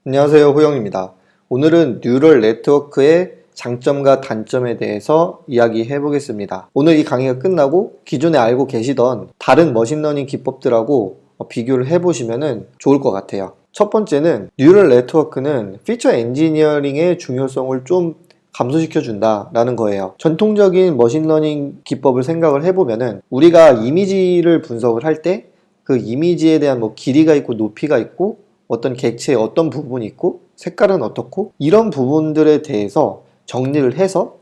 안녕하세요, 호영입니다. 오늘은 뉴럴 네트워크의 장점과 단점에 대해서 이야기해 보겠습니다. 오늘 이 강의가 끝나고 기존에 알고 계시던 다른 머신러닝 기법들하고 비교를 해 보시면 좋을 것 같아요. 첫 번째는 뉴럴 네트워크는 피처 엔지니어링의 중요성을 좀 감소시켜 준다라는 거예요. 전통적인 머신러닝 기법을 생각을 해보면은 우리가 이미지를 분석을 할 때 그 이미지에 대한 길이가 있고 높이가 있고 어떤 객체의 어떤 부분이 있고 색깔은 어떻고 이런 부분들에 대해서 정리를 해서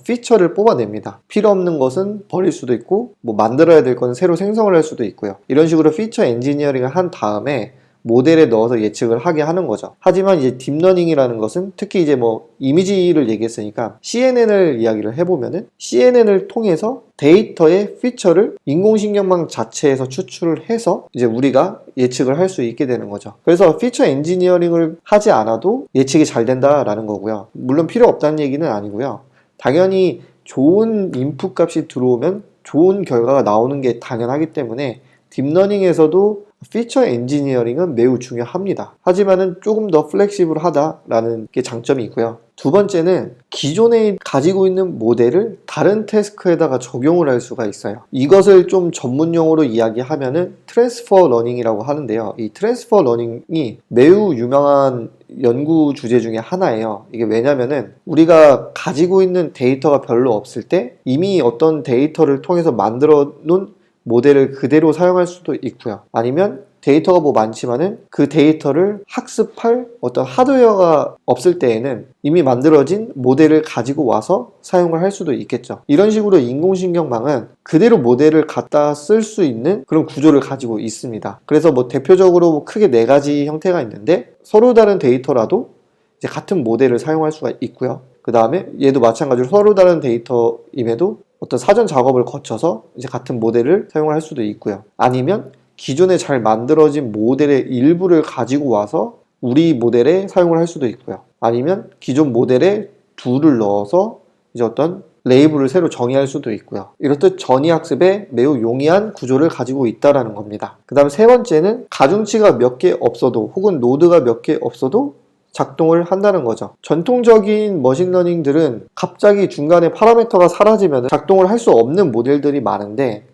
피처를 뽑아냅니다. 필요 없는 것은 버릴 수도 있고 만들어야 될 것은 새로 생성을 할 수도 있고요. 이런 식으로 피처 엔지니어링을 한 다음에 모델에 넣어서 예측을 하게 하는 거죠. 하지만 이제 딥러닝이라는 것은 특히 이제 이미지를 얘기했으니까 CNN을 이야기를 해보면은 CNN을 통해서 데이터의 피처를 인공신경망 자체에서 추출을 해서 이제 우리가 예측을 할 수 있게 되는 거죠. 그래서 피처 엔지니어링을 하지 않아도 예측이 잘 된다라는 거고요. 물론 필요 없다는 얘기는 아니고요. 당연히 좋은 인풋 값이 들어오면 좋은 결과가 나오는 게 당연하기 때문에 딥러닝에서도 피처 엔지니어링은 매우 중요합니다. 하지만은 조금 더 플렉시블하다라는 게 장점이 있고요. 두 번째는 기존에 가지고 있는 모델을 다른 태스크에다가 적용을 할 수가 있어요. 이것을 좀 전문용어로 이야기하면은 트랜스퍼 러닝이라고 하는데요. 이 트랜스퍼 러닝이 매우 유명한 연구 주제 중에 하나예요. 이게 왜냐면은 우리가 가지고 있는 데이터가 별로 없을 때 이미 어떤 데이터를 통해서 만들어 놓은 모델을 그대로 사용할 수도 있고요. 아니면 데이터가 많지만은 그 데이터를 학습할 어떤 하드웨어가 없을 때에는 이미 만들어진 모델을 가지고 와서 사용을 할 수도 있겠죠. 이런 식으로 인공신경망은 그대로 모델을 갖다 쓸 수 있는 그런 구조를 가지고 있습니다. 그래서 대표적으로 크게 네 가지 형태가 있는데 서로 다른 데이터라도 이제 같은 모델을 사용할 수가 있고요. 그 다음에 얘도 마찬가지로 서로 다른 데이터임에도 어떤 사전 작업을 거쳐서 이제 같은 모델을 사용할 수도 있고요. 아니면 기존에 잘 만들어진 모델의 일부를 가지고 와서 우리 모델에 사용을 할 수도 있고요. 아니면 기존 모델에 둘을 넣어서 이제 어떤 레이블을 새로 정의할 수도 있고요. 이렇듯 전이학습에 매우 용이한 구조를 가지고 있다는 겁니다. 그 다음 세 번째는 가중치가 몇 개 없어도 혹은 노드가 몇 개 없어도 작동을 한다는 거죠. 전통적인 머신러닝들은 갑자기 중간에 파라미터가 사라지면 작동을 할 수 없는 모델들이 많은데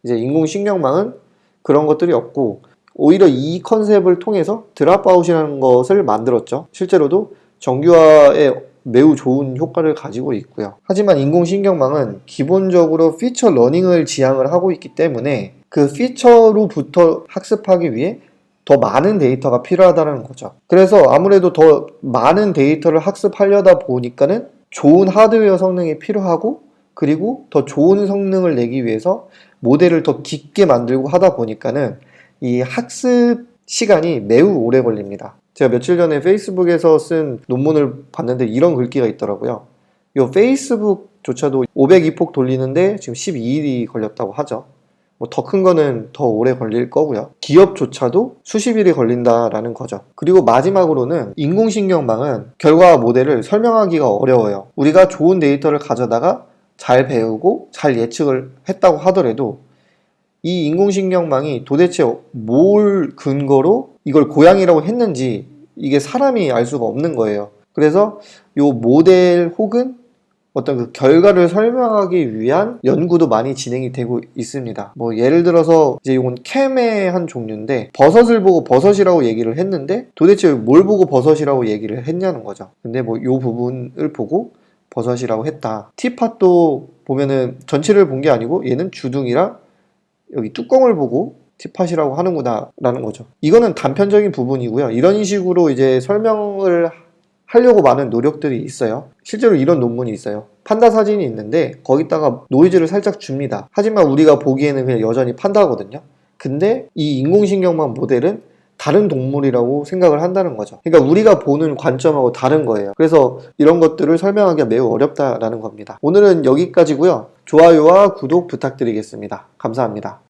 이제 인공신경망은 그런 것들이 없고 오히려 이 컨셉을 통해서 드랍아웃이라는 것을 만들었죠. 실제로도 정규화에 매우 좋은 효과를 가지고 있고요. 하지만 인공신경망은 기본적으로 피처 러닝을 지향을 하고 있기 때문에 그 피처로부터 학습하기 위해 더 많은 데이터가 필요하다는 거죠. 그래서 아무래도 더 많은 데이터를 학습하려다 보니까는 좋은 하드웨어 성능이 필요하고 그리고 더 좋은 성능을 내기 위해서 모델을 더 깊게 만들고 하다 보니까는 이 학습 시간이 매우 오래 걸립니다. 제가 며칠 전에 페이스북에서 쓴 논문을 봤는데 이런 글귀가 있더라고요. 이 페이스북조차도 502폭 돌리는데 지금 12일이 걸렸다고 하죠. 더 큰 거는 더 오래 걸릴 거고요. 기업조차도 수십 일이 걸린다라는 거죠. 그리고 마지막으로는 인공신경망은 결과 모델을 설명하기가 어려워요. 우리가 좋은 데이터를 가져다가 잘 배우고 잘 예측을 했다고 하더라도 이 인공신경망이 도대체 뭘 근거로 이걸 고양이라고 했는지 이게 사람이 알 수가 없는 거예요. 그래서 이 모델 혹은 어떤 그 결과를 설명하기 위한 연구도 많이 진행이 되고 있습니다. 예를 들어서 이제 이건 캠의 한 종류인데 버섯을 보고 버섯이라고 얘기를 했는데 도대체 뭘 보고 버섯이라고 얘기를 했냐는 거죠. 근데 이 부분을 보고 버섯이라고 했다. 티팟도 보면은 전체를 본 게 아니고 얘는 주둥이랑 여기 뚜껑을 보고 티팟이라고 하는구나 라는 거죠. 이거는 단편적인 부분이고요. 이런 식으로 이제 설명을 하려고 많은 노력들이 있어요. 실제로 이런 논문이 있어요. 판다 사진이 있는데 거기다가 노이즈를 살짝 줍니다. 하지만 우리가 보기에는 그냥 여전히 판다거든요. 근데 이 인공신경망 모델은 다른 동물이라고 생각을 한다는 거죠. 그러니까 우리가 보는 관점하고 다른 거예요. 그래서 이런 것들을 설명하기가 매우 어렵다라는 겁니다. 오늘은 여기까지고요. 좋아요와 구독 부탁드리겠습니다. 감사합니다.